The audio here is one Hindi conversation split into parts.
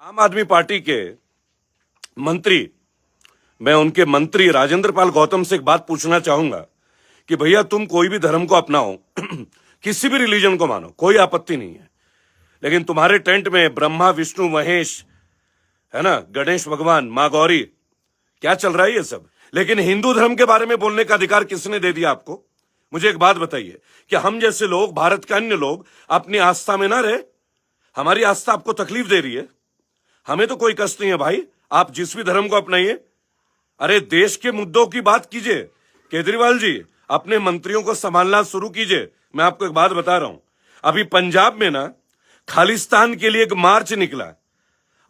आम आदमी पार्टी के मंत्री, मैं उनके मंत्री राजेंद्र पाल गौतम से एक बात पूछना चाहूंगा कि भैया तुम कोई भी धर्म को अपनाओ किसी भी रिलीजन को मानो, कोई आपत्ति नहीं है, लेकिन तुम्हारे टेंट में ब्रह्मा विष्णु महेश है ना, गणेश भगवान, माँ गौरी, क्या चल रहा है ये सब। लेकिन हिंदू धर्म के बारे में बोलने का अधिकार किसने दे दिया आपको? मुझे एक बात बताइए कि हम जैसे लोग, भारत के अन्य लोग अपनी आस्था में ना रहे? हमारी आस्था आपको तकलीफ दे रही है? हमें तो कोई कष्ट नहीं है भाई, आप जिस भी धर्म को अपनाइए। अरे देश के मुद्दों की बात कीजिए। केजरीवाल जी, अपने मंत्रियों को संभालना शुरू कीजिए। मैं आपको एक बात बता रहा हूं, अभी पंजाब में ना खालिस्तान के लिए एक मार्च निकला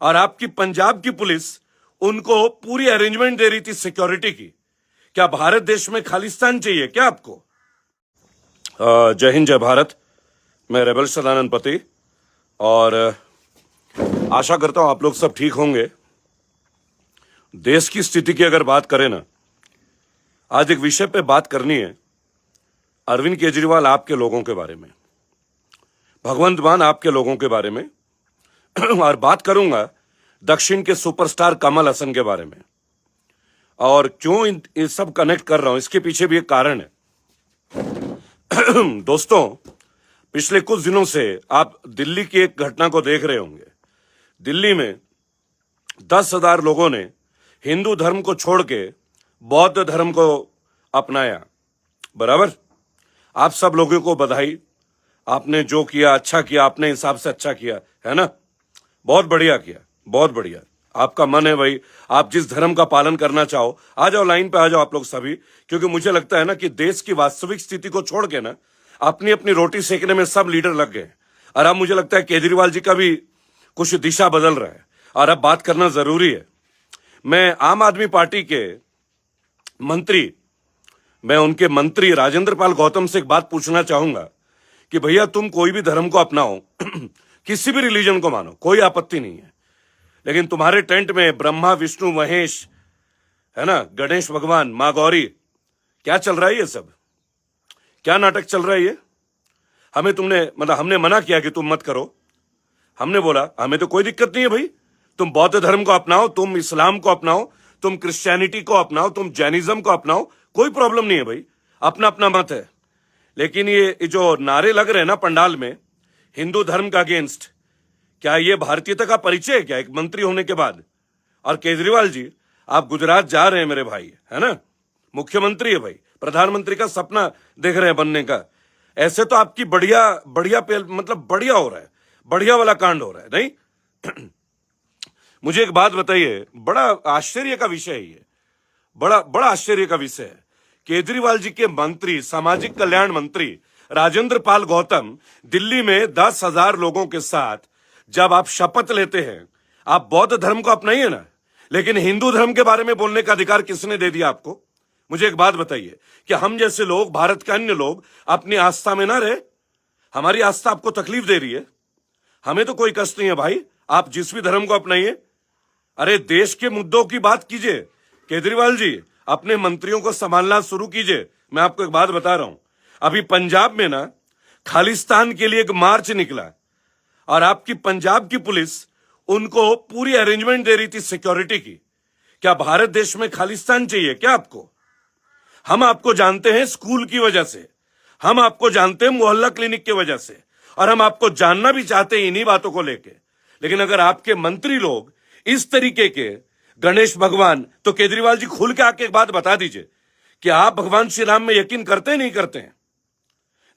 और आपकी पंजाब की पुलिस उनको पूरी अरेंजमेंट दे रही थी सिक्योरिटी की। क्या भारत देश में खालिस्तान चाहिए क्या आपको? जय हिंद, जय भारत। मैं रेबल सदानंद पति और आशा करता हूं आप लोग सब ठीक होंगे। देश की स्थिति की अगर बात करें ना, आज एक विषय पे बात करनी है, अरविंद केजरीवाल आपके लोगों के बारे में, भगवंत मान आपके लोगों के बारे में और बात करूंगा दक्षिण के सुपरस्टार कमल हसन के बारे में। और क्यों ये सब कनेक्ट कर रहा हूं, इसके पीछे भी एक कारण है। दोस्तों, पिछले कुछ दिनों से आप दिल्ली की एक घटना को देख रहे होंगे। दिल्ली में 10,000 लोगों ने हिंदू धर्म को छोड़ के बौद्ध धर्म को अपनाया। बराबर, आप सब लोगों को बधाई। आपने जो किया अच्छा किया, अपने हिसाब से अच्छा किया, है ना, बहुत बढ़िया किया, बहुत बढ़िया। आपका मन है भाई, आप जिस धर्म का पालन करना चाहो आ जाओ, लाइन पे आ जाओ आप लोग सभी। क्योंकि मुझे लगता है ना कि देश की वास्तविक स्थिति को छोड़ के ना अपनी अपनी रोटी सेकने में सब लीडर लग गए। और अब मुझे लगता है केजरीवाल जी का भी कुछ दिशा बदल रहा है और अब बात करना जरूरी है। मैं आम आदमी पार्टी के मंत्री, मैं उनके मंत्री राजेंद्र पाल गौतम से एक बात पूछना चाहूंगा कि भैया तुम कोई भी धर्म को अपनाओ किसी भी रिलीजन को मानो, कोई आपत्ति नहीं है, लेकिन तुम्हारे टेंट में ब्रह्मा विष्णु महेश है ना, गणेश भगवान, माँ गौरी, क्या चल रहा है ये सब? क्या नाटक चल रहा है ये? हमें तुमने मतलब हमने मना किया कि तुम मत करो? हमने बोला हमें तो कोई दिक्कत नहीं है भाई, तुम बौद्ध धर्म को अपनाओ, तुम इस्लाम को अपनाओ, तुम क्रिश्चियनिटी को अपनाओ, तुम जैनिज्म को अपनाओ, कोई प्रॉब्लम नहीं है भाई, अपना अपना मत है। लेकिन ये जो नारे लग रहे हैं ना पंडाल में हिंदू धर्म का अगेंस्ट, क्या ये भारतीयता का परिचय है क्या एक मंत्री होने के बाद? और केजरीवाल जी, आप गुजरात जा रहे हैं मेरे भाई, है ना, मुख्यमंत्री है भाई, प्रधानमंत्री का सपना देख रहे हैं बनने का। ऐसे तो आपकी बढ़िया बढ़िया मतलब बढ़िया हो रहा है, बढ़िया वाला कांड हो रहा है नहीं? मुझे एक बात बताइए, बड़ा आश्चर्य का विषय है ये, बड़ा बड़ा आश्चर्य का विषय है। केजरीवाल जी के मंत्री, सामाजिक कल्याण मंत्री राजेंद्र पाल गौतम दिल्ली में 10,000 लोगों के साथ जब आप शपथ लेते हैं, आप बौद्ध धर्म को अपनाइए ना, लेकिन हिंदू धर्म के बारे में बोलने का अधिकार किसने दे दिया आपको? मुझे एक बात बताइए कि हम जैसे लोग, भारत के अन्य लोग अपनी आस्था में ना रहे? हमारी आस्था आपको तकलीफ दे रही है? हमें तो कोई कष्ट नहीं है भाई, आप जिस भी धर्म को अपनाइए। अरे देश के मुद्दों की बात कीजिए। केजरीवाल जी, अपने मंत्रियों को संभालना शुरू कीजिए। मैं आपको एक बात बता रहा हूं, अभी पंजाब में ना खालिस्तान के लिए एक मार्च निकला और आपकी पंजाब की पुलिस उनको पूरी अरेंजमेंट दे रही थी सिक्योरिटी की। क्या भारत देश में खालिस्तान चाहिए क्या आपको? हम आपको जानते हैं स्कूल की वजह से, हम आपको जानते हैं मोहल्ला क्लिनिक की वजह से, और हम आपको जानना भी चाहते हैं इन्हीं बातों को लेके। लेकिन अगर आपके मंत्री लोग इस तरीके के, गणेश भगवान, तो केजरीवाल जी खुल के आके एक बात बता दीजिए कि आप भगवान श्री राम में यकीन करते हैं नहीं करते हैं?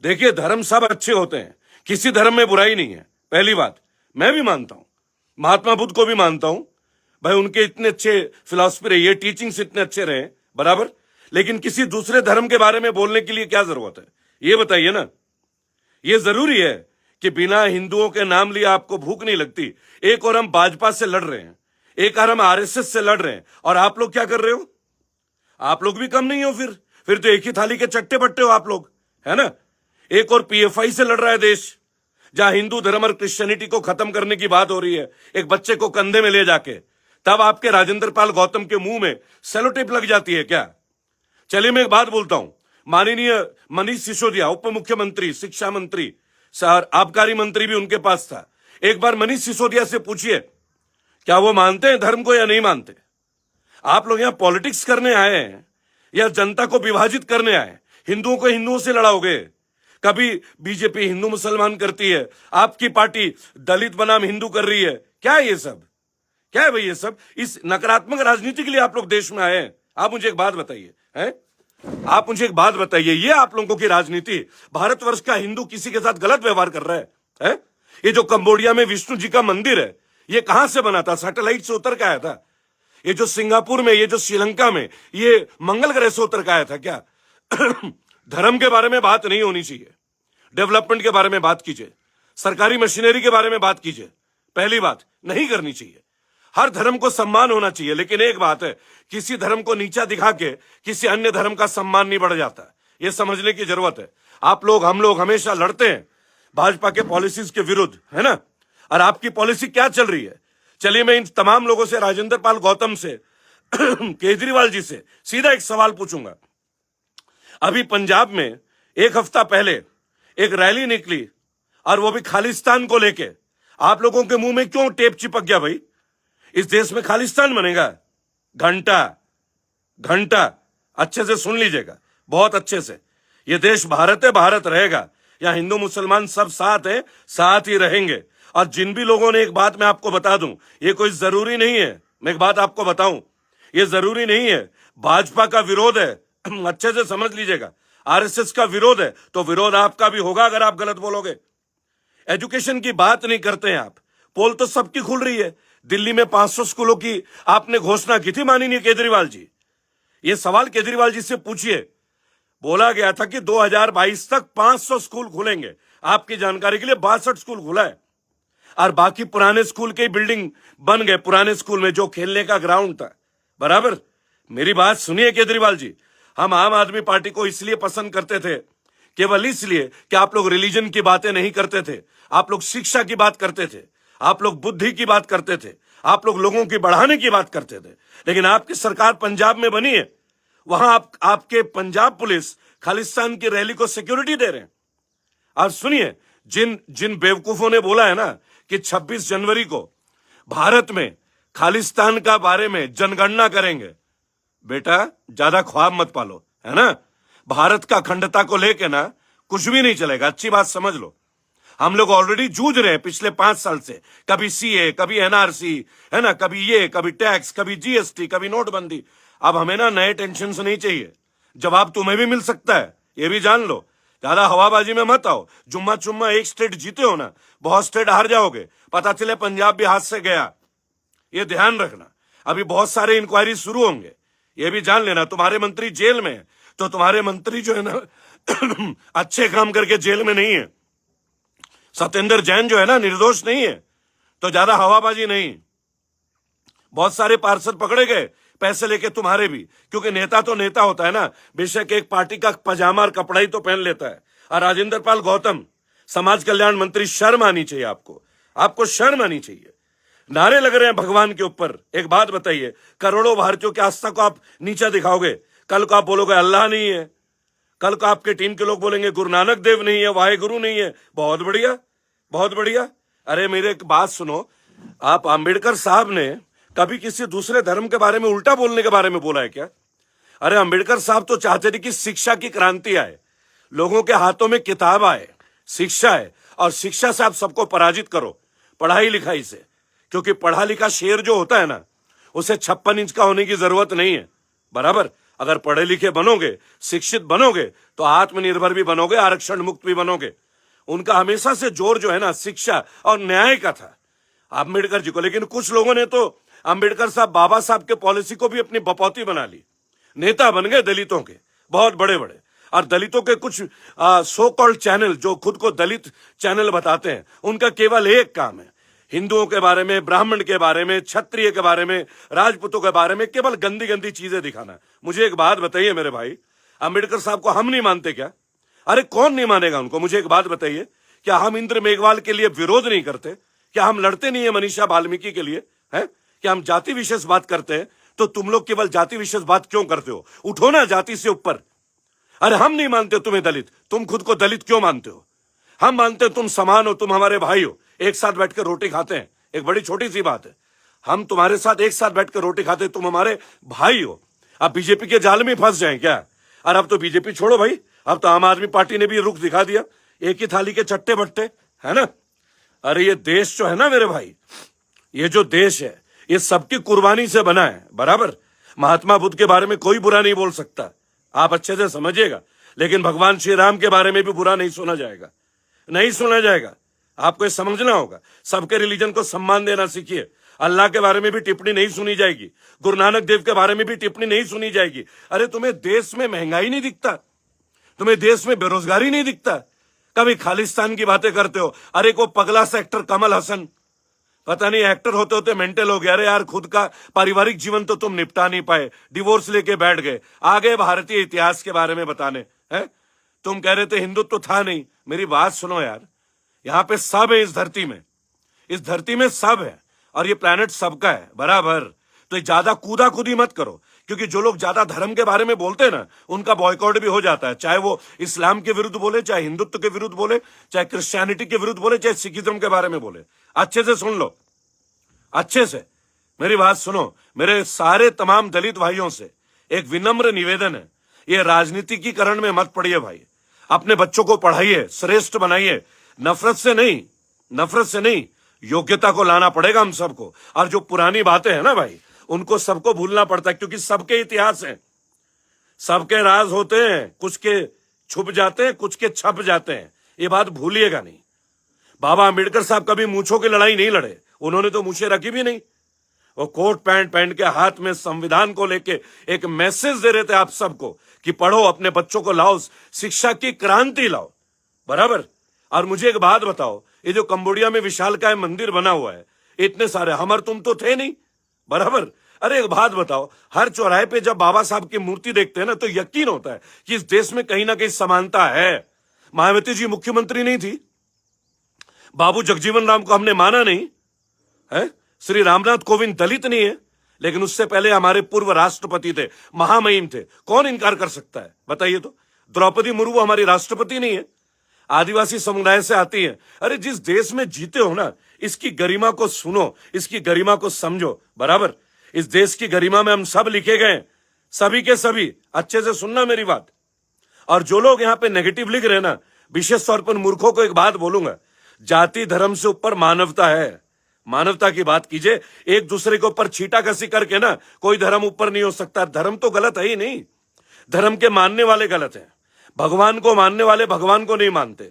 देखिए, धर्म सब अच्छे होते हैं, किसी धर्म में बुराई नहीं है। पहली बात, मैं भी मानता हूं, महात्मा बुद्ध को भी मानता हूं भाई, उनके इतने अच्छे फिलॉसफी रही है, टीचिंग्स इतने अच्छे रहे, बराबर। लेकिन किसी दूसरे धर्म के बारे में बोलने के लिए क्या जरूरत है, ये बताइए ना। ये जरूरी है कि बिना हिंदुओं के नाम लिए आपको भूख नहीं लगती? एक और हम भाजपा से लड़ रहे हैं, एक और हम आरएसएस से लड़ रहे हैं, और आप लोग क्या कर रहे हो? आप लोग भी कम नहीं हो फिर तो एक ही थाली के चट्टे बट्टे हो आप लोग, है ना। एक और पीएफआई से लड़ रहा है देश, जहां हिंदू धर्म और क्रिश्चियनिटी को खत्म करने की बात हो रही है, एक बच्चे को कंधे में ले जाके। तब आपके राजेंद्र पाल गौतम के मुंह में सेलो टेप लग जाती है क्या? चलिए मैं एक बात बोलता हूं, माननीय मनीष सिसोदिया, उप मुख्यमंत्री, शिक्षा मंत्री, आबकारी मंत्री भी उनके पास था। एक बार मनीष सिसोदिया से पूछिए क्या वो मानते हैं धर्म को या नहीं मानते? आप लोग यहां पॉलिटिक्स करने आए हैं या जनता को विभाजित करने आए? हिंदुओं को हिंदुओं से लड़ाओगे? कभी बीजेपी हिंदू मुसलमान करती है, आपकी पार्टी दलित बनाम हिंदू कर रही है। क्या है ये सब? क्या है भाई ये सब? इस नकारात्मक राजनीति के लिए आप लोग देश में आए हैं? आप मुझे एक बात बताइए, हैं? आप मुझे एक बात बताइए, ये आप लोगों की राजनीति, भारतवर्ष का हिंदू किसी के साथ गलत व्यवहार कर रहा है? ये जो कंबोडिया में विष्णु जी का मंदिर है, ये कहां से बना था? सैटेलाइट से उतर के आया था? ये जो सिंगापुर में, ये जो श्रीलंका में, ये मंगल ग्रह से उतर के आया था क्या? धर्म के बारे में बात नहीं होनी चाहिए, डेवलपमेंट के बारे में बात कीजिए, सरकारी मशीनरी के बारे में बात कीजिए। पहली बात नहीं करनी चाहिए। हर धर्म को सम्मान होना चाहिए, लेकिन एक बात है, किसी धर्म को नीचा दिखा के किसी अन्य धर्म का सम्मान नहीं बढ़ जाता। यह समझने की जरूरत है। आप लोग, हम लोग हमेशा लड़ते हैं भाजपा के पॉलिसीज के विरुद्ध, है ना? और आपकी पॉलिसी क्या चल रही है? चलिए मैं इन तमाम लोगों से, राजेंद्र पाल गौतम से, केजरीवाल जी से सीधा एक सवाल पूछूंगा। अभी पंजाब में एक हफ्ता पहले एक रैली निकली, और वो भी खालिस्तान को लेके। आप लोगों के मुंह में क्यों टेप चिपक गया भाई? इस देश में खालिस्तान बनेगा? घंटा घंटा अच्छे से सुन लीजिएगा, बहुत अच्छे से। ये देश भारत है, भारत रहेगा। यहाँ हिंदू मुसलमान सब साथ है, साथ ही रहेंगे। और जिन भी लोगों ने, एक बात मैं आपको बता दूं, ये कोई जरूरी नहीं है, मैं एक बात आपको बताऊं, ये जरूरी नहीं है भाजपा का विरोध है, अच्छे से समझ लीजिएगा। आरएसएस का विरोध है तो विरोध आपका भी होगा अगर आप गलत बोलोगे। एजुकेशन की बात नहीं करते हैं आप। पोल तो सबकी खुल रही है। दिल्ली में 500 स्कूलों की आपने घोषणा की थी माननीय केजरीवाल जी। ये सवाल केजरीवाल जी से पूछिए। बोला गया था कि 2022 तक 500 स्कूल खुलेंगे। आपकी जानकारी के लिए 62 स्कूल खुला है, और बाकी पुराने स्कूल के बिल्डिंग बन गए। पुराने स्कूल में जो खेलने का ग्राउंड था, बराबर। मेरी बात सुनिए केजरीवाल जी, हम आम आदमी पार्टी को इसलिए पसंद करते थे, केवल इसलिए कि आप लोग रिलीजन की बातें नहीं करते थे, आप लोग शिक्षा की बात करते थे, आप लोग बुद्धि की बात करते थे, आप लोग लोगों की बढ़ाने की बात करते थे। लेकिन आपकी सरकार पंजाब में बनी है, वहां आपके पंजाब पुलिस खालिस्तान की रैली को सिक्योरिटी दे रहे हैं। और सुनिए, जिन बेवकूफों ने बोला है ना कि 26 जनवरी को भारत में खालिस्तान का बारे में जनगणना करेंगे, बेटा ज्यादा ख्वाब मत पालो, है ना? भारत का अखंडता को लेके ना कुछ भी नहीं चलेगा, अच्छी बात समझ लो। हम लोग ऑलरेडी जूझ रहे हैं पिछले 5 साल से, कभी सीए, कभी एनआरसी, है ना, कभी ये, कभी टैक्स, कभी जीएसटी, कभी नोटबंदी। अब हमें ना नए टेंशन नहीं चाहिए। जवाब तुम्हें भी मिल सकता है, ये भी जान लो। ज्यादा हवाबाजी में मत आओ। जुम्मा चुम्मा एक स्टेट जीते हो ना, बहुत स्टेट हार जाओगे। पता चले पंजाब भी हाथ से गया, ये ध्यान रखना। अभी बहुत सारे इंक्वायरी शुरू होंगे, ये भी जान लेना। तुम्हारे मंत्री जेल में है, तो तुम्हारे मंत्री जो है ना अच्छे काम करके जेल में नहीं है। सत्येंद्र जैन जो है ना निर्दोष नहीं है, तो ज्यादा हवाबाजी नहीं। बहुत सारे पार्षद पकड़े गए पैसे लेके, तुम्हारे भी, क्योंकि नेता तो नेता होता है ना, बेशक एक पार्टी का पजामा और कपड़ा ही तो पहन लेता है। और राजेंद्र पाल गौतम समाज कल्याण मंत्री, शर्म आनी चाहिए आपको शर्म आनी चाहिए। नारे लग रहे हैं भगवान के ऊपर। एक बात बताइए, करोड़ों भारतीयों की आस्था को आप नीचा दिखाओगे। कल को आप बोलोगे अल्लाह नहीं है, कल को आपके टीम के लोग बोलेंगे गुरु नानक देव नहीं है, वाहेगुरु नहीं है। बहुत बढ़िया, बहुत बढ़िया। अरे मेरे एक बात सुनो, आप अंबेडकर साहब ने कभी किसी दूसरे धर्म के बारे में उल्टा बोलने के बारे में बोला है क्या? अरे अंबेडकर साहब तो चाहते थे कि शिक्षा की क्रांति आए, लोगों के हाथों में किताब आए, शिक्षा है, और शिक्षा से आप सबको पराजित करो, पढ़ाई लिखाई से। क्योंकि पढ़ा लिखा शेर जो होता है ना, उसे 56 इंच का होने की जरूरत नहीं है, बराबर। अगर पढ़े लिखे बनोगे, शिक्षित बनोगे, तो आत्मनिर्भर भी बनोगे, आरक्षण मुक्त भी बनोगे। उनका हमेशा से जोर जो है ना शिक्षा और न्याय का था, अंबेडकर जी को। लेकिन कुछ लोगों ने तो अंबेडकर साहब, बाबा साहब के पॉलिसी को भी अपनी बपौती बना ली, नेता बन गए दलितों के, बहुत बड़े बड़े। और दलितों के कुछ सो कॉल्ड चैनल जो खुद को दलित चैनल बताते हैं, उनका केवल एक काम है, हिंदुओं के बारे में, ब्राह्मण के बारे में, क्षत्रिय के बारे में, राजपूतों के बारे में केवल गंदी गंदी चीजें दिखाना। मुझे एक बात बताइए मेरे भाई, अंबेडकर साहब को हम नहीं मानते क्या? अरे कौन नहीं मानेगा उनको? मुझे एक बात बताइए, क्या हम इंद्र मेघवाल के लिए विरोध नहीं करते? क्या हम लड़ते नहीं है मनीषा वाल्मीकि के लिए? है क्या हम जाति विशेष बात करते हैं? तो तुम लोग केवल जाति विशेष बात क्यों करते हो? उठो ना जाति से ऊपर। अरे हम नहीं मानते तुम्हें दलित, तुम खुद को दलित क्यों मानते हो? हम मानते तुम समान हो, तुम हमारे भाई हो, एक साथ बैठकर रोटी खाते हैं, एक बड़ी छोटी सी बात है। हम तुम्हारे साथ एक साथ बैठकर रोटी खाते, तुम हमारे भाई हो। अब बीजेपी के जाल में फंस जाए क्या? और अब तो बीजेपी छोड़ो भाई, अब तो आम आदमी पार्टी ने भी रुख दिखा दिया, एक ही थाली के चट्टे बट्टे, है ना। अरे ये देश जो है ना मेरे भाई, ये जो देश है ये सबकी कुर्बानी से बना है, बराबर। महात्मा बुद्ध के बारे में कोई बुरा नहीं बोल सकता, आप अच्छे से समझिएगा, लेकिन भगवान श्री राम के बारे में भी बुरा नहीं सुना जाएगा, नहीं सुना जाएगा। आपको ये समझना होगा, सबके रिलीजन को सम्मान देना सीखिए। अल्लाह के बारे में भी टिप्पणी नहीं सुनी जाएगी, गुरु नानक देव के बारे में भी टिप्पणी नहीं सुनी जाएगी। अरे तुम्हें देश में महंगाई नहीं दिखता? तुम्हें देश में बेरोजगारी नहीं दिखता? कभी खालिस्तान की बातें करते हो। अरे को पगला सा एक्टर कमल हसन, पता नहीं एक्टर होते होते मेंटल हो गया। अरे यार, खुद का पारिवारिक जीवन तो तुम निपटा नहीं पाए, डिवोर्स लेके बैठ गए, आगे भारतीय इतिहास के बारे में बताने हैं। तुम कह रहे थे हिंदुत्व तो था नहीं। मेरी बात सुनो यार, यहां पे सब है, इस धरती में सब है, और ये प्लेनेट सबका है, बराबर। तो ज्यादा कूदा कूदी मत करो, क्योंकि जो लोग ज्यादा धर्म के बारे में बोलते हैं ना, उनका बॉयकॉट भी हो जाता है, चाहे वो इस्लाम के विरुद्ध बोले, चाहे हिंदुत्व के विरुद्ध बोले, चाहे क्रिश्चियनिटी के विरुद्ध बोले, चाहे सिखिज्म के बारे में बोले। अच्छे से सुन लो, अच्छे से मेरी बात सुनो। मेरे सारे तमाम दलित भाइयों से एक विनम्र निवेदन है, ये राजनीतिकीकरण में मत पड़िए भाई। अपने बच्चों को पढ़ाइए, श्रेष्ठ बनाइए, नफरत से नहीं, योग्यता को लाना पड़ेगा हम सबको। और जो पुरानी बातें हैं ना भाई, उनको सबको भूलना पड़ता है, क्योंकि सबके इतिहास हैं, सबके राज होते हैं, कुछ के छुप जाते हैं, कुछ के छप जाते हैं, ये बात भूलिएगा नहीं। बाबा अंबेडकर साहब कभी मूंछों की लड़ाई नहीं लड़े, उन्होंने तो मूंछें रखी भी नहीं। वो कोट पैंट पहन के हाथ में संविधान को लेके एक मैसेज दे रहे थे आप सबको कि पढ़ो, अपने बच्चों को लाओ, शिक्षा की क्रांति लाओ, बराबर। और मुझे एक बात बताओ, ये जो कंबोडिया में विशालकाय मंदिर बना हुआ है, इतने सारे, हमर तुम तो थे नहीं, बराबर। अरे एक बात बताओ, हर चौराहे पे जब बाबा साहब की मूर्ति देखते हैं ना, तो यकीन होता है कि इस देश में कहीं ना कहीं समानता है। मायावती जी मुख्यमंत्री नहीं थी, बाबू जगजीवन राम को हमने माना नहीं है, श्री रामनाथ कोविंद दलित नहीं है, लेकिन उससे पहले हमारे पूर्व राष्ट्रपति थे, महामहिम थे, कौन इनकार कर सकता है बताइए तो। द्रौपदी मुर्मू हमारी राष्ट्रपति नहीं है, आदिवासी समुदाय से आती है। अरे जिस देश में जीते हो ना, इसकी गरिमा को सुनो, इसकी गरिमा को समझो, बराबर। इस देश की गरिमा में हम सब लिखे गए, सभी के सभी। अच्छे से सुनना मेरी बात। और जो लोग यहाँ पे नेगेटिव लिख रहे हैं ना, विशेष तौर पर मूर्खों को एक बात बोलूंगा, जाति धर्म से ऊपर मानवता है, मानवता की बात कीजिए। एक दूसरे के ऊपर छींटाकसी करके ना कोई धर्म ऊपर नहीं हो सकता। धर्म तो गलत है ही नहीं, धर्म के मानने वाले गलत हैं। भगवान को मानने वाले भगवान को नहीं मानते,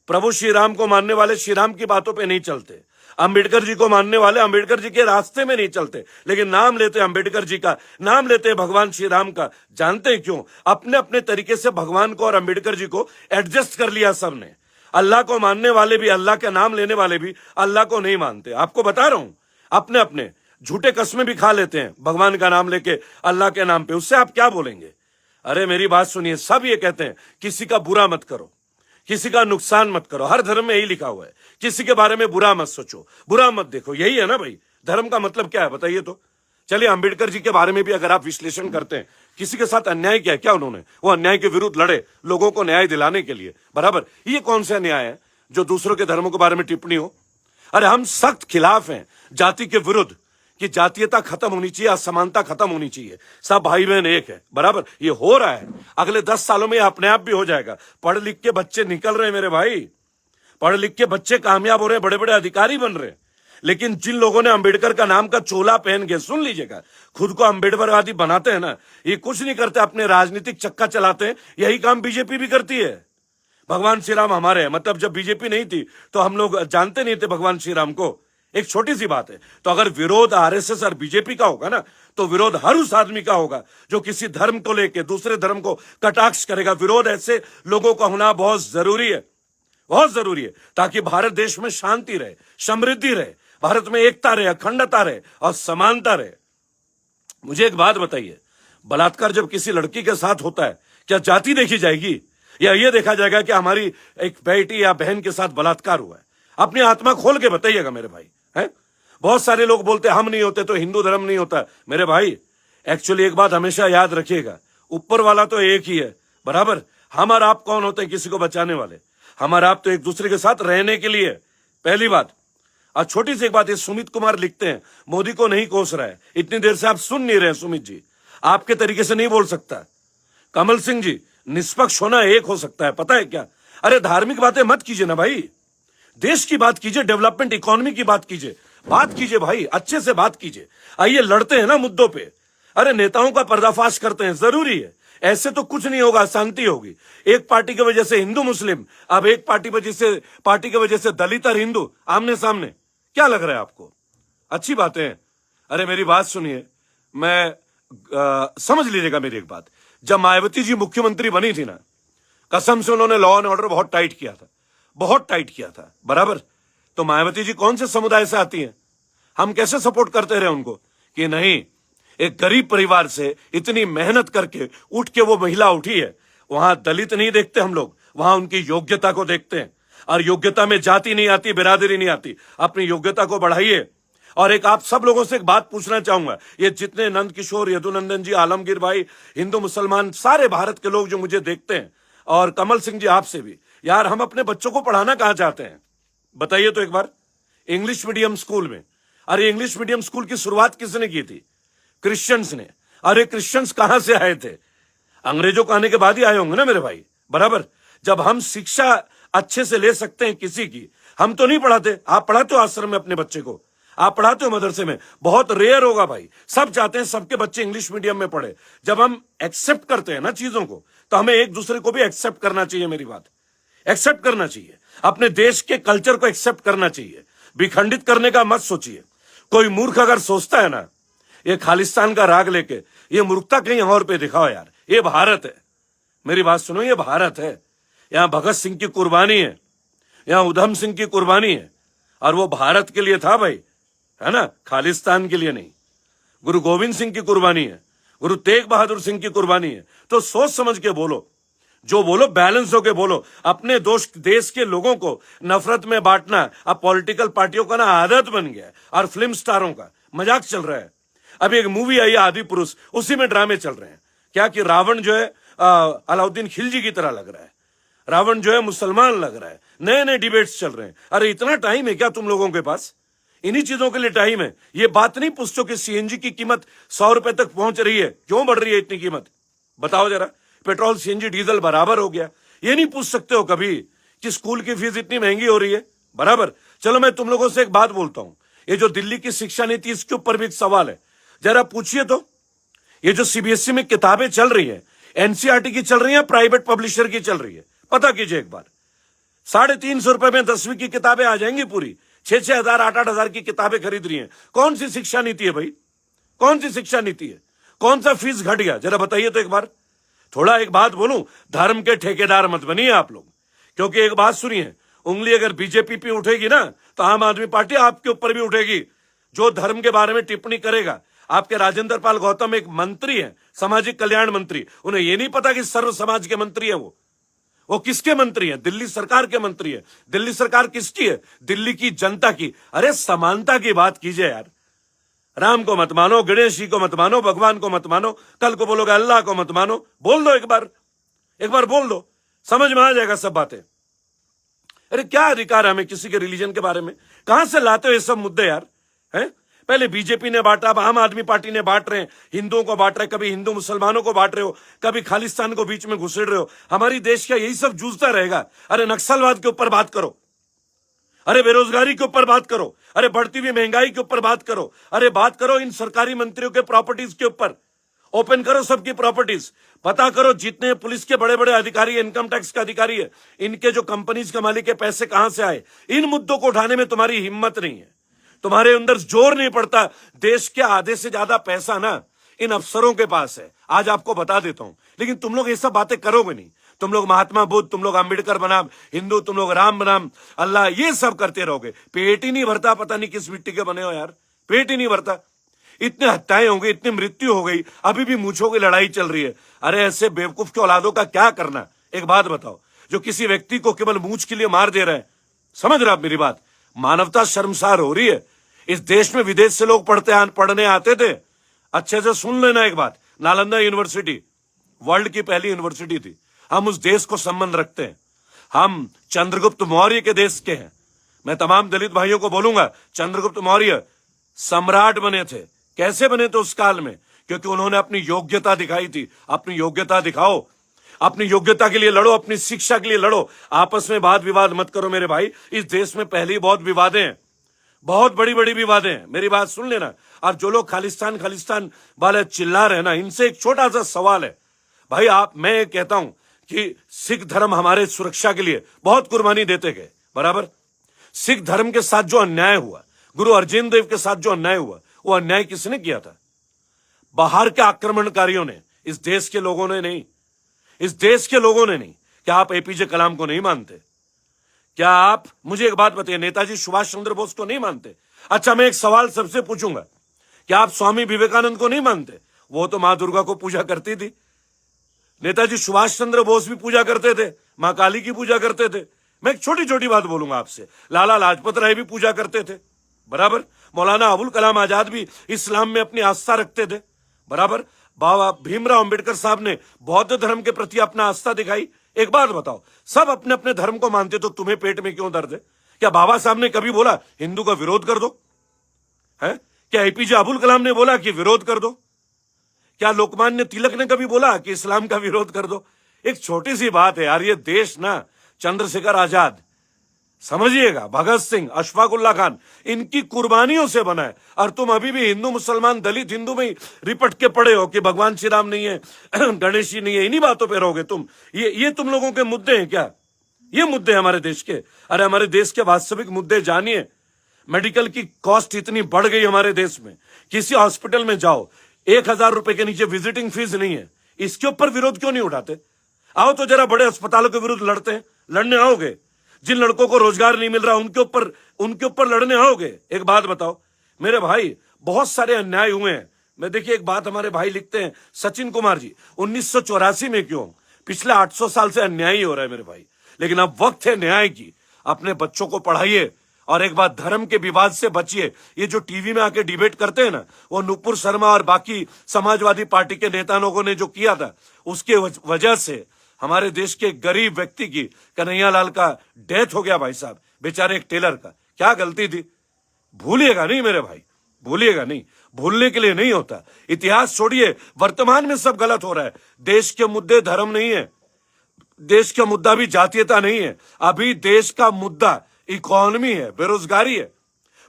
प्रभु श्री राम को मानने वाले श्री राम की बातों पे नहीं चलते, अंबेडकर जी को मानने वाले अंबेडकर जी के रास्ते में नहीं चलते, लेकिन नाम लेते अंबेडकर जी का, नाम लेते भगवान श्री राम का। जानते हैं क्यों? अपने अपने तरीके से भगवान को और अंबेडकर जी को एडजस्ट कर लिया सबने। अल्लाह को मानने वाले भी, अल्लाह का नाम लेने वाले भी अल्लाह को नहीं मानते। आपको बता रहा हूं, अपने अपने झूठे कस्में भी खा लेते हैं भगवान का नाम लेके, अल्लाह के नाम पे। उससे आप क्या बोलेंगे? अरे मेरी बात सुनिए, सब ये कहते हैं किसी का बुरा मत करो, किसी का नुकसान मत करो। हर धर्म में यही लिखा हुआ है, किसी के बारे में बुरा मत सोचो, बुरा मत देखो। यही है ना भाई, धर्म का मतलब क्या है बताइए तो। चलिए, अंबेडकर जी के बारे में भी अगर आप विश्लेषण करते हैं, किसी के साथ अन्याय किया क्या उन्होंने? वो अन्याय के विरुद्ध लड़े, लोगों को न्याय दिलाने के लिए, बराबर। ये कौन सा न्याय है जो दूसरों के धर्मों के बारे में टिप्पणी हो? अरे हम सख्त खिलाफ हैं जाति के विरुद्ध, कि जातीयता खत्म होनी चाहिए, असमानता खत्म होनी चाहिए, सब भाई बहन एक है, बराबर। ये हो रहा है, अगले 10 सालों में अपने आप भी हो जाएगा। पढ़ लिख के बच्चे निकल रहे हैं मेरे भाई, पढ़ लिख के बच्चे कामयाब हो रहे हैं, बड़े बड़े अधिकारी बन रहे हैं। लेकिन जिन लोगों ने अंबेडकर का नाम का चोला पहन के, सुन लीजिएगा, खुद को अंबेडकरवादी बनाते हैं ना, ये कुछ नहीं करते, अपने राजनीतिक चक्का चलाते हैं। यही काम बीजेपी भी करती है। भगवान श्री राम हमारे हैं, मतलब जब बीजेपी नहीं थी तो हम लोग जानते नहीं थे भगवान श्री राम को। एक छोटी सी बात है, तो अगर विरोध आरएसएस और बीजेपी का होगा ना, तो विरोध हर उस आदमी का होगा जो किसी धर्म को लेके दूसरे धर्म को कटाक्ष करेगा। विरोध ऐसे लोगों का होना बहुत जरूरी है, बहुत जरूरी है, ताकि भारत देश में शांति रहे, समृद्धि रहे, भारत में एकता रहे, अखंडता रहे और समानता रहे। मुझे एक बात बताइए, बलात्कार जब किसी लड़की के साथ होता है, क्या जाति देखी जाएगी, या ये देखा जाएगा कि हमारी एक बेटी या बहन के साथ बलात्कार हुआ है? अपनी आत्मा खोल के बताइएगा मेरे भाई। है, बहुत सारे लोग बोलते हम नहीं होते तो हिंदू धर्म नहीं होता। मेरे भाई, एक्चुअली एक बात हमेशा याद रखिएगा, ऊपर वाला तो एक ही है, बराबर। हम और आप कौन होते हैं किसी को बचाने वाले? हम और आप तो एक दूसरे के साथ रहने के लिए। पहली बात, और छोटी सी एक बात, ये सुमित कुमार लिखते हैं मोदी को नहीं कोस रहा है, इतनी देर से आप सुन नहीं रहे सुमित जी, आपके तरीके से नहीं बोल सकता। कमल सिंह जी, निष्पक्ष होना एक हो सकता है, पता है क्या? अरे धार्मिक बातें मत कीजिए ना भाई, देश की बात कीजिए, डेवलपमेंट इकोनॉमी की बात कीजिए भाई, अच्छे से बात कीजिए। आइए लड़ते हैं ना मुद्दों पे। अरे नेताओं का पर्दाफाश करते हैं, जरूरी है, ऐसे तो कुछ नहीं होगा, शांति होगी। एक पार्टी की वजह से हिंदू मुस्लिम, अब एक पार्टी की वजह से दलित और हिंदू आमने सामने, क्या लग रहा है आपको? अच्छी बातें हैं। अरे मेरी बात सुनिए, मैं समझ लीजिएगा मेरी एक बात, जब मायावती जी मुख्यमंत्री बनी थी ना, कसम से उन्होंने लॉ एंड ऑर्डर बहुत टाइट किया था, बहुत टाइट किया था, बराबर। तो मायावती जी कौन से समुदाय से आती हैं? हम कैसे सपोर्ट करते रहे उनको कि नहीं, एक गरीब परिवार से इतनी मेहनत करके उठ के वो महिला उठी है। वहां दलित नहीं देखते हम लोग, वहां उनकी योग्यता को देखते हैं, और योग्यता में जाति नहीं आती, बिरादरी नहीं आती। अपनी योग्यता को बढ़ाइए। और एक आप सब लोगों से एक बात पूछना चाहूंगा, ये जितने नंद किशोर, यदुनंदन जी, आलमगीर भाई, हिंदू मुसलमान, सारे भारत के लोग जो मुझे देखते हैं, और कमल सिंह जी आपसे भी, यार हम अपने बच्चों को पढ़ाना कहां चाहते हैं? बताइए तो एक बार। इंग्लिश मीडियम स्कूल में। अरे इंग्लिश मीडियम स्कूल की शुरुआत किसने की थी? क्रिश्चियंस ने। अरे क्रिश्चियंस कहां से आए थे? अंग्रेजों को आने के बाद ही आए होंगे ना मेरे भाई, बराबर। जब हम शिक्षा अच्छे से ले सकते हैं किसी की, हम तो नहीं पढ़ाते। आप पढ़ाते हो आश्रम में अपने बच्चे को, आप पढ़ाते हो मदरसे में? बहुत रेयर होगा भाई, सब चाहते हैं सबके बच्चे इंग्लिश मीडियम में पढ़े। जब हम एक्सेप्ट करते हैं ना चीजों को, तो हमें एक दूसरे को भी एक्सेप्ट करना चाहिए। मेरी बात, एक्सेप्ट करना चाहिए, अपने देश के कल्चर को एक्सेप्ट करना चाहिए, विखंडित करने का मत सोचिए। कोई मूर्ख अगर सोचता है ना ये खालिस्तान का राग लेके, ये मूर्खता कहीं और पे दिखाओ यार। ये भारत है, मेरी बात सुनो, ये भारत है। यहां भगत सिंह की कुर्बानी है, यहां उधम सिंह की कुर्बानी है, और वो भारत के लिए था भाई, है ना, खालिस्तान के लिए नहीं। गुरु गोविंद सिंह की कुर्बानी है, गुरु तेग बहादुर सिंह की कुर्बानी है। तो सोच समझ के बोलो, जो बोलो बैलेंस होके बोलो। अपने देश के लोगों को नफरत में बांटना अब पॉलिटिकल पार्टियों का ना आदत बन गया है, और फिल्म स्टारों का मजाक चल रहा है। अभी एक मूवी आई आदि पुरुष, उसी में ड्रामे चल रहे हैं क्या कि रावण जो है अलाउद्दीन खिलजी की तरह लग रहा है, रावण जो है मुसलमान लग रहा है, नए नए डिबेट्स चल रहे हैं। अरे इतना टाइम है क्या तुम लोगों के पास? इन्हीं चीजों के लिए टाइम है। ये बात नहीं पूछते कि सीएनजी की कीमत 100 रुपए तक पहुंच रही है, क्यों बढ़ रही है इतनी कीमत? बताओ जरा। पेट्रोल सीएनजी डीजल बराबर हो गया, ये नहीं पूछ सकते हो कभी कि स्कूल की फीस इतनी महंगी हो रही है, बराबर। चलो मैं तुम लोगों से एक बात बोलता हूं, ये जो दिल्ली की शिक्षा नीति, इसके ऊपर भी एक सवाल है, जरा पूछिए तो। ये जो सीबीएसई में किताबें चल रही है, एनसीईआरटी की चल रही है, प्राइवेट पब्लिशर की चल रही है? पता कीजिए एक बार। 350 रुपए में 10वीं की किताबें आ जाएंगी पूरी। 6-6 हजार 8-8 हजार की किताबें खरीद रही हैं। कौन सी शिक्षा नीति है भाई? कौन सी शिक्षा नीति है? कौन सा फीस घट गया? जरा बताइए तो एक बार। थोड़ा एक बात बोलूं, धर्म के ठेकेदार मत बनिए आप लोग, क्योंकि एक बात सुनिए, उंगली अगर बीजेपी पे उठेगी ना, तो आम आदमी पार्टी आपके ऊपर भी उठेगी। जो धर्म के बारे में टिप्पणी करेगा, आपके राजेंद्र पाल गौतम एक मंत्री है, सामाजिक कल्याण मंत्री, उन्हें यह नहीं पता कि सर्व समाज के मंत्री है वो किसके मंत्री है? दिल्ली सरकार के मंत्री है। दिल्ली सरकार किसकी है? दिल्ली की जनता की। अरे समानता की बात कीजिए यार। राम को मत मानो, गणेश जी को मत मानो, भगवान को मत मानो, कल को बोलोगे अल्लाह को मत मानो। बोल दो एक बार बोल दो, समझ में आ जाएगा सब बातें। अरे क्या अधिकार है हमें किसी के रिलीजन के बारे में? कहां से लाते हो ये सब मुद्दे यार? हैं? पहले बीजेपी ने बांटा, अब आम आदमी पार्टी ने बांट रहे हैं, हिंदुओं को बांट रहे हैं, कभी हिंदू मुसलमानों को बांट रहे हो, कभी खालिस्तान को बीच में घुसेड़ रहे हो। हमारी देश का यही सब जूझता रहेगा? अरे नक्सलवाद के ऊपर बात करो, अरे बेरोजगारी के ऊपर बात करो, अरे बढ़ती हुई महंगाई के ऊपर बात करो, अरे बात करो इन सरकारी मंत्रियों के प्रॉपर्टीज के ऊपर। ओपन करो सबकी प्रॉपर्टीज, पता करो जितने पुलिस के बड़े बड़े अधिकारी, इनकम टैक्स के अधिकारी है, इनके जो कंपनीज के मालिक के पैसे कहां से आए। इन मुद्दों को उठाने में तुम्हारी हिम्मत नहीं है, तुम्हारे अंदर जोर नहीं पड़ता। देश के आधे से ज्यादा पैसा ना इन अफसरों के पास है, आज आपको बता देता हूं। लेकिन तुम लोग ये सब बातें करोगे नहीं। तुम लोग महात्मा बुद्ध, तुम लोग अंबेडकर बनाम हिंदू, तुम लोग राम बनाम अल्लाह, ये सब करते रहोगे। पेट ही नहीं भरता, पता नहीं किस मिट्टी के बने हो यार, पेट ही नहीं भरता। इतने हत्याएं हो गई, इतनी मृत्यु हो गई, अभी भी मूंछों की लड़ाई चल रही है। अरे ऐसे बेवकूफ के औलादों का क्या करना? एक बात बताओ, जो किसी व्यक्ति को केवल मूंछ के लिए मार दे रहे हैं, समझ रहे आप मेरी बात? मानवता शर्मसार हो रही है। इस देश में विदेश से लोग पढ़ने आते थे। अच्छे से सुन लेना एक बात, नालंदा यूनिवर्सिटी वर्ल्ड की पहली यूनिवर्सिटी थी। हम उस देश को संबंध रखते हैं, हम चंद्रगुप्त मौर्य के देश के हैं। मैं तमाम दलित भाइयों को बोलूंगा, चंद्रगुप्त मौर्य सम्राट बने थे। कैसे बने थे उस काल में? क्योंकि उन्होंने अपनी योग्यता दिखाई थी। अपनी योग्यता दिखाओ, अपनी योग्यता के लिए लड़ो, अपनी शिक्षा के लिए लड़ो। आपस में वाद विवाद मत करो मेरे भाई। इस देश में पहले ही बहुत विवादें हैं, बहुत बड़ी बड़ी विवादें हैं। मेरी बात सुन लेना। और जो लोग खालिस्तान खालिस्तान वाले चिल्ला रहे हैं ना, इनसे एक छोटा सा सवाल है भाई। मैं कहता हूं कि सिख धर्म हमारे सुरक्षा के लिए बहुत कुर्बानी देते गए, बराबर। सिख धर्म के साथ जो अन्याय हुआ, गुरु अर्जन देव के साथ जो अन्याय हुआ, वो अन्याय किसने किया था? बाहर के आक्रमणकारियों ने, इस देश के लोगों ने नहीं। इस देश के लोगों ने नहीं। क्या आप एपीजे कलाम को नहीं मानते? क्या आप, मुझे एक बात बताइए, नेताजी सुभाष चंद्र बोस को नहीं मानते? अच्छा, मैं एक सवाल सबसे पूछूंगा, क्या आप स्वामी विवेकानंद को नहीं मानते? वो तो मां दुर्गा को पूजा करती थी। नेताजी सुभाष चंद्र बोस भी पूजा करते थे, मां काली की पूजा करते थे। मैं एक छोटी छोटी बात बोलूंगा आपसे, लाला लाजपत राय भी पूजा करते थे, बराबर। मौलाना अबुल कलाम आजाद भी इस्लाम में अपनी आस्था रखते थे, बराबर। बाबा भीमराव अंबेडकर साहब ने बौद्ध धर्म के प्रति अपना आस्था दिखाई। एक बात बताओ, सब अपने अपने धर्म को मानते, तो तुम्हें पेट में क्यों दर्द है? क्या बाबा साहब ने कभी बोला हिंदू का विरोध कर दो? है क्या एपीजे अबुल कलाम ने बोला कि विरोध कर दो? क्या लोकमान्य तिलक ने कभी बोला कि इस्लाम का विरोध कर दो? एक छोटी सी बात है यार, ये देश ना चंद्रशेखर आजाद, समझिएगा, भगत सिंह, अशफाकुल्ला खान, इनकी कुर्बानियों से बना है। और तुम अभी भी हिंदू मुसलमान दलित हिंदू में ही रिपट के पड़े हो कि भगवान श्री राम नहीं है, गणेश जी नहीं है, इन्हीं बातों पे रहोगे तुम। ये तुम लोगों के मुद्दे हैं क्या? ये मुद्दे हमारे देश के? अरे हमारे देश के वास्तविक मुद्दे जानिए। मेडिकल की कॉस्ट इतनी बढ़ गई हमारे देश में, किसी हॉस्पिटल में जाओ 1000 रुपए के नीचे विजिटिंग फीस नहीं है। इसके ऊपर विरोध क्यों नहीं उठाते? आओ तो जरा बड़े अस्पतालों के विरुद्ध लड़ते हैं। लड़ने आओगे? जिन लड़कों को रोजगार नहीं मिल रहा उनके ऊपर लड़ने आओगे? एक बात बताओ मेरे भाई, बहुत सारे अन्याय हुए हैं। मैं देखिए एक बात हमारे भाई लिखते हैं, सचिन कुमार जी, 1984 में क्यों? पिछले 800 साल से अन्याय ही हो रहा है मेरे भाई। लेकिन अब वक्त है न्याय की। अपने बच्चों को पढ़ाइए और एक बात, धर्म के विवाद से बचिए। ये जो टीवी में आके डिबेट करते हैं ना, वो नुपुर शर्मा और बाकी समाजवादी पार्टी के नेता लोगों ने जो किया था, उसके वजह से हमारे देश के गरीब व्यक्ति की, कन्हैया लाल का डेथ हो गया भाई साहब, बेचारे एक टेलर का। क्या गलती थी? भूलिएगा नहीं मेरे भाई, भूलिएगा नहीं। भूलने के लिए नहीं होता। इतिहास छोड़िए, वर्तमान में सब गलत हो रहा है। देश के मुद्दे धर्म नहीं है, देश का मुद्दा भी जातीयता नहीं है। अभी देश का मुद्दा इकोनॉमी है, बेरोजगारी है,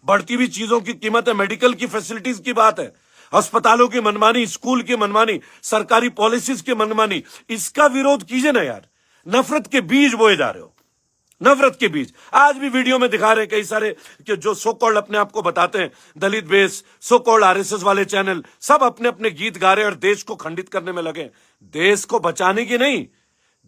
बढ़ती हुई चीजों की कीमत है, मेडिकल की फैसिलिटीज की बात है, अस्पतालों की मनमानी, स्कूल की मनमानी, सरकारी पॉलिसीज की मनमानी। इसका विरोध कीजिए ना यार। नफरत के बीज बोए जा रहे हो, नफरत के बीज। आज भी वीडियो में दिखा रहे हैं कई सारे कि जो सो कॉल्ड अपने आप को बताते हैं दलित बेस, सो कॉल्ड आरएसएस वाले चैनल, सब अपने अपने गीत गा रहे हैं और देश को खंडित करने में लगे। देश को बचाने की नहीं,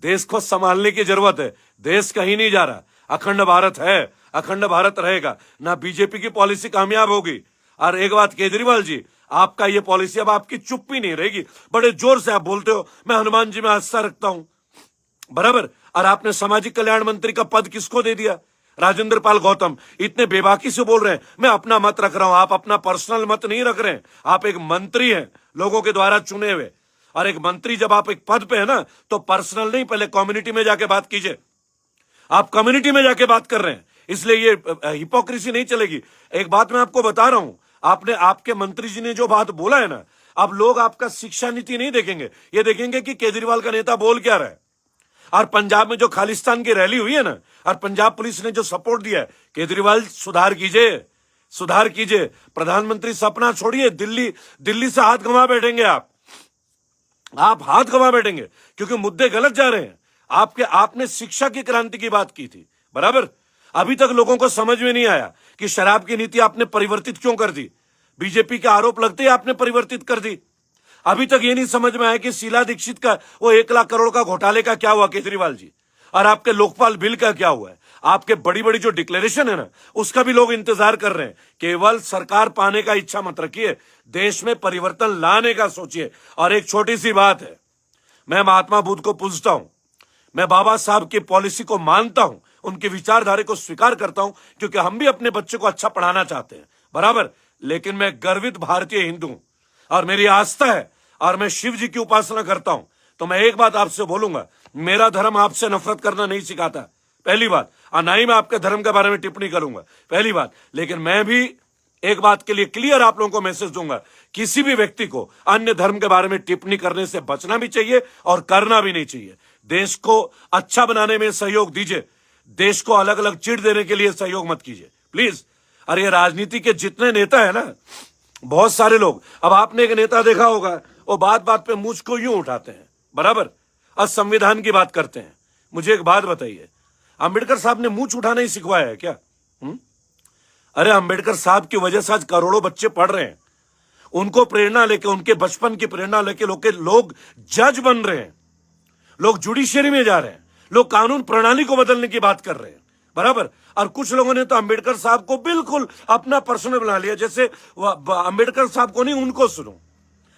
देश को संभालने की जरूरत है। देश कहीं नहीं जा रहा। अखंड भारत है, अखंड भारत रहेगा। ना बीजेपी की पॉलिसी कामयाब होगी। और एक बात केजरीवाल जी, आपका ये पॉलिसी अब आपकी चुप्पी नहीं रहेगी। बड़े जोर से आप बोलते हो मैं हनुमान जी में आस्था रखता हूं, बराबर। और आपने सामाजिक कल्याण मंत्री का पद किसको दे दिया? राजेंद्र पाल गौतम। इतने बेबाकी से बोल रहे हैं मैं अपना मत रख रहा हूं। आप अपना पर्सनल मत नहीं रख रहे हैं, आप एक मंत्री हैं, लोगों के द्वारा चुने हुए। और एक मंत्री जब आप एक पद पे है ना, तो पर्सनल नहीं, पहले कम्युनिटी में जाके बात कीजिए। आप कम्युनिटी में जाके बात कर रहे हैं, इसलिए ये हिपोक्रेसी नहीं चलेगी। एक बात मैं आपको बता रहा हूं, आपने, आपके मंत्री जी ने जो बात बोला है ना, अब लोग आपका शिक्षा नीति नहीं देखेंगे, ये देखेंगे कि केजरीवाल का नेता बोल क्या रहा है। और पंजाब में जो खालिस्तान की रैली हुई है ना, और पंजाब पुलिस ने जो सपोर्ट दिया है, केजरीवाल सुधार कीजिए, सुधार कीजिए। प्रधानमंत्री सपना छोड़िए, दिल्ली से हाथ गंवा बैठेंगे आप हाथ गंवा बैठेंगे, क्योंकि मुद्दे गलत जा रहे हैं। आपने शिक्षा की क्रांति की बात की थी, बराबर। अभी तक लोगों को समझ में नहीं आया कि शराब की नीति आपने परिवर्तित क्यों कर दी। बीजेपी के आरोप लगते ही आपने परिवर्तित कर दी। अभी तक ये नहीं समझ में आया कि शीला दीक्षित का वो 1 लाख करोड़ का घोटाले का क्या हुआ केजरीवाल जी, और आपके लोकपाल बिल का क्या हुआ है। आपके बड़ी बड़ी जो डिक्लेरेशन है ना, उसका भी लोग इंतजार कर रहे हैं। केवल सरकार पाने का इच्छा मत रखिए, देश में परिवर्तन लाने का सोचिए। और एक छोटी सी बात है, मैं महात्मा बुद्ध को पूजता हूं, मैं बाबा साहब की पॉलिसी को मानता हूं, उनके विचारधारे को स्वीकार करता हूं, क्योंकि हम भी अपने बच्चे को अच्छा पढ़ाना चाहते हैं, बराबर। लेकिन मैं गर्वित भारतीय हिंदू हूं और मेरी आस्था है और मैं शिव जी की उपासना करता हूं। तो मैं एक बात आपसे बोलूंगा, मेरा धर्म आपसे नफरत करना नहीं सिखाता, पहली बात। और ना ही मैं आपके धर्म के बारे में टिप्पणी करूंगा, पहली बात। लेकिन मैं भी एक बात के लिए क्लियर आप लोगों को मैसेज दूंगा, किसी भी व्यक्ति को अन्य धर्म के बारे में टिप्पणी करने से बचना भी चाहिए और करना भी नहीं चाहिए। देश को अच्छा बनाने में सहयोग दीजिए, देश को अलग अलग चिढ़ देने के लिए सहयोग मत कीजिए प्लीज। अरे ये राजनीति के जितने नेता है ना, बहुत सारे लोग, अब आपने एक नेता देखा होगा, वो बात बात पे मुझ को यूं उठाते हैं, बराबर, और संविधान की बात करते हैं। मुझे एक बात बताइए, अंबेडकर साहब ने मूंछ उठाना ही सिखवाया है क्या? अरे अंबेडकर साहब की वजह से आज करोड़ों बच्चे पढ़ रहे हैं, उनको प्रेरणा लेके, उनके बचपन की प्रेरणा लेके लोग जज बन रहे हैं, लोग जुडिशियरी में जा रहे हैं, लोग कानून प्रणाली को बदलने की बात कर रहे हैं, बराबर। और कुछ लोगों ने तो अंबेडकर साहब को बिल्कुल अपना पर्सनल बना लिया, जैसे अंबेडकर साहब को नहीं उनको सुनो।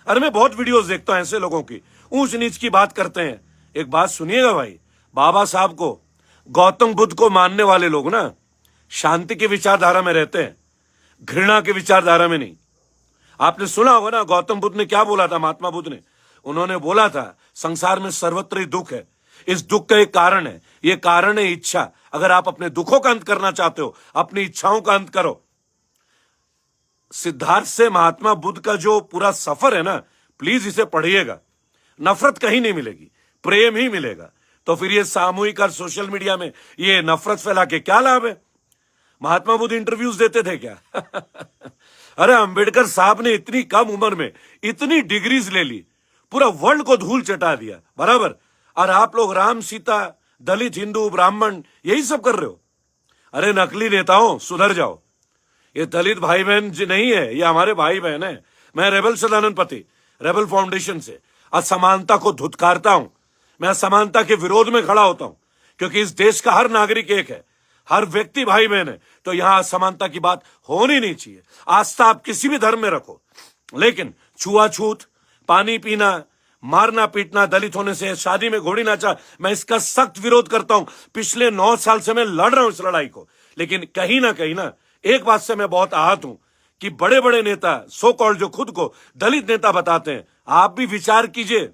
अरे मैं बहुत वीडियोस देखता हूं ऐसे लोगों की, ऊंच नीच की बात करते हैं। एक बात सुनिएगा भाई, बाबा साहब को, गौतम बुद्ध को मानने वाले लोग ना शांति की विचारधारा में रहते हैं, घृणा की विचारधारा में नहीं। आपने सुना होगा ना गौतम बुद्ध ने क्या बोला था, महात्मा बुद्ध ने, उन्होंने बोला था संसार में सर्वत्र ही दुख है, इस दुख का एक कारण है, ये कारण है इच्छा। अगर आप अपने दुखों का अंत करना चाहते हो, अपनी इच्छाओं का अंत करो। सिद्धार्थ से महात्मा बुद्ध का जो पूरा सफर है ना, प्लीज इसे पढ़िएगा। नफरत कहीं नहीं मिलेगी, प्रेम ही मिलेगा। तो फिर ये सामूहिक और सोशल मीडिया में ये नफरत फैला के क्या लाभ है? महात्मा बुद्ध इंटरव्यूज देते थे क्या? अरे अंबेडकर साहब ने इतनी कम उम्र में इतनी डिग्रीज ले ली, पूरा वर्ल्ड को धूल चटा दिया, बराबर। और आप लोग राम सीता, दलित, हिंदू, ब्राह्मण, यही सब कर रहे हो। अरे नकली नेताओं, सुधर जाओ। ये दलित भाई बहन जी नहीं है, ये हमारे भाई बहन है। मैं रेबल सदानंद पति, रेबल फाउंडेशन से असमानता को धुतकारता हूं। मैं असमानता के विरोध में खड़ा होता हूं, क्योंकि इस देश का हर नागरिक एक है, हर व्यक्ति भाई बहन है। तो यहां असमानता की बात होनी नहीं चाहिए। आस्था आप किसी भी धर्म में रखो, लेकिन छुआछूत, पानी पीना, मारना पीटना, दलित होने से, शादी में घोड़ी नाचा, मैं इसका सख्त विरोध करता हूं। पिछले 9 साल से मैं लड़ रहा हूं इस लड़ाई को। लेकिन कहीं ना एक बात से मैं बहुत आहत हूं कि बड़े बड़े नेता, सो कॉल्ड, जो खुद को दलित नेता बताते हैं, आप भी विचार कीजिए।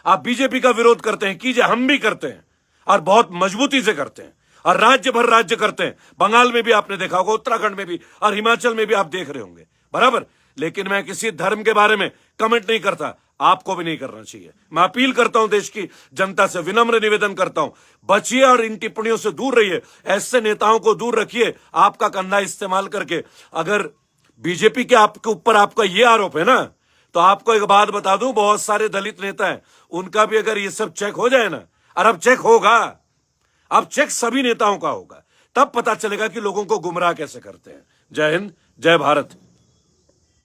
आप बीजेपी का विरोध करते हैं, कीजिए, हम भी करते हैं और बहुत मजबूती से करते हैं, और राज्य भर राज्य करते हैं। बंगाल में भी आपने देखा होगा, उत्तराखंड में भी, और हिमाचल में भी आप देख रहे होंगे, बराबर। लेकिन मैं किसी धर्म के बारे में कमेंट नहीं करता, आपको भी नहीं करना चाहिए। मैं अपील करता हूं देश की जनता से, विनम्र निवेदन करता हूं, बचिए और इन टिप्पणियों से दूर रहिए, ऐसे नेताओं को दूर रखिए। आपका कंधा इस्तेमाल करके, अगर बीजेपी के आपके ऊपर आपका ये आरोप है ना, तो आपको एक बात बता दूं, बहुत सारे दलित नेता हैं, उनका भी अगर ये सब चेक हो जाए ना, और अब चेक होगा, अब चेक सभी नेताओं का होगा, तब पता चलेगा कि लोगों को गुमराह कैसे करते हैं। जय हिंद, जय भारत।